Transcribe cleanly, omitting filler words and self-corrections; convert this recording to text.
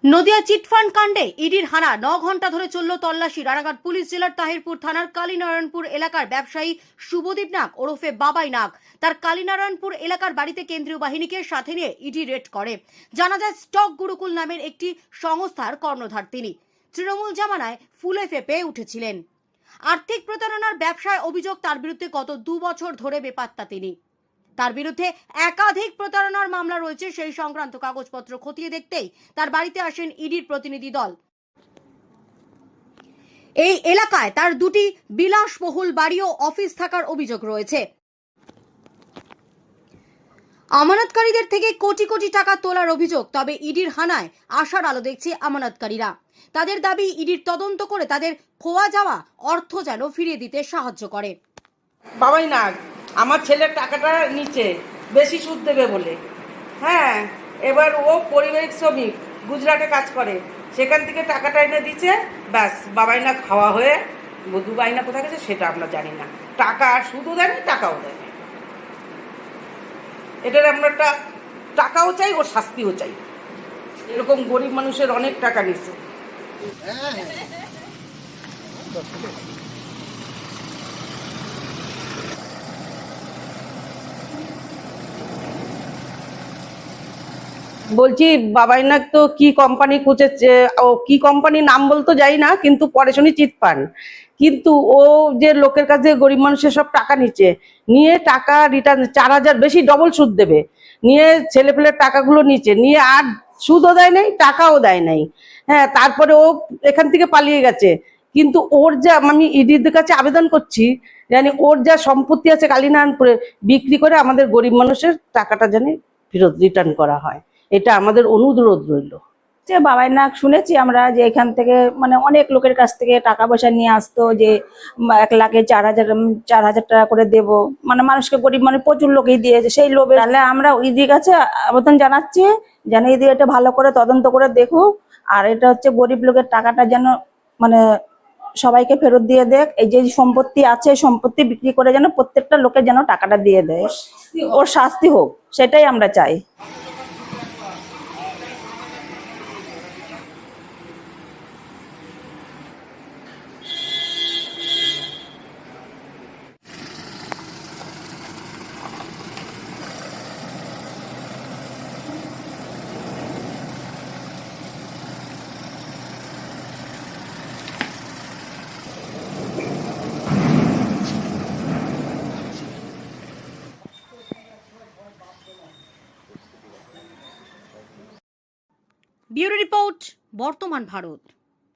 Nadia chit fund কাণ্ডে ইডির হানা 9 ঘন্টা ধরে চলল তল্লাশি। রানাঘাট পুলিশ জেলার তাহিরপুর থানার কালীনারায়ণপুর এলাকার ব্যবসায়ী শুভদীপ নাগ ওরফে বাবাই নাগ তার কালীনারায়ণপুর এলাকার বাড়িতে কেন্দ্রীয় বাহিনীকে সাথে নিয়ে ইডি রেড করে। জানা যায় স্টক গুরুকুল নামের একটি সংস্থার কর্ণধার তিনি। তৃণমূল জামানায় ফুলে ফেঁপে উঠেছিলেন। আর্থিক প্রতারণার ব্যবসায় অভিযোগ তার বিরুদ্ধে গত 2 বছর ধরে বেপাত্তা তিনি। তার বিরুদ্ধে একাধিক প্রতারণার মামলা রয়েছে। সেই সংক্রান্ত কাগজপত্র খতিয়ে দেখতেই তার বাড়িতে আসেন ইডির প্রতিনিধি দল। এই এলাকায় তার দুটি বিলাসবহুল বাড়ি ও অফিস থাকার অভিযোগ রয়েছে। আমানতকারীদের থেকে কোটি কোটি টাকা তোলার অভিযোগ। তবে ইডির হানায় আশার আলো দেখছে আমানতকারীরা। তাদের দাবি ইডির তদন্ত করে তাদের খোয়া যাওয়া অর্থ যেন ফিরিয়ে দিতে সাহায্য করে। বাবাই নাগ আমার ছেলের টাকাটা নিচে বেশি সুদ দেবে বলে, হ্যাঁ, এবার ও পরিবারিক শ্রমিক, গুজরাটে কাজ করে, সেখান থেকে টাকাটা এনে দিচ্ছে, ব্যাস বাবাই নাগ খাওয়া হয়ে দুবাই না কোথায় গেছে সেটা আমরা জানি না। টাকা সুদও দেয়নি, টাকাও দেয়নি। এটার আমরা একটা টাকাও চাই, ওর শাস্তিও চাই। এরকম গরিব মানুষের অনেক টাকা নিচ্ছে। বলছি বাবাই নাগ তো কি কোম্পানি খুঁজেছে, ও কি কোম্পানির নাম বলতো যাই না, কিন্তু পরে শুনি চিটফান্ড। কিন্তু ও যে লোকের কাছে গরিব মানুষের সব টাকা নিচ্ছে, নিয়ে টাকা রিটার্ন 4,000 বেশি ডবল সুদ দেবে, নিয়ে ছেলেপেলের টাকাগুলো নিচ্ছে, নিয়ে আর সুদও দেয় নাই, টাকাও দেয় নাই। হ্যাঁ, তারপরে ও এখান থেকে পালিয়ে গেছে। কিন্তু ওর যা, আমি ইডির কাছে আবেদন করছি, জানি ওর যা সম্পত্তি আছে কালীনারায়ণপুরে বিক্রি করে আমাদের গরিব মানুষের টাকাটা জানি ফেরত রিটার্ন করা হয়। এটা আমাদের অনুরোধ রইল। যে বাবাই নাগ শুনেছি আমরা যে এখান থেকে মানে অনেক লোকের কাছ থেকে টাকা পয়সা নিয়ে আসতো, যে 1 লাখে 4,000 টাকা করে দেব, মানে মানুষকে, গরিব মানুষ প্রচুর লোকেই দিয়েছে। সেই লোভে তাহলে আমরা ইডির কাছে আবেদন জানাচ্ছি, যেন ইডি এটা ভালো করে তদন্ত করে দেখুক, আর এটা হচ্ছে গরিব লোকের টাকাটা যেন মানে সবাইকে ফেরত দিয়ে দেখ। এই যে সম্পত্তি আছে, সম্পত্তি বিক্রি করে যেন প্রত্যেকটা লোকের যেন টাকাটা দিয়ে দেয়, ওর শাস্তি হোক, সেটাই আমরা চাই। ব্যুরো রিপোর্ট, বর্তমান ভারত।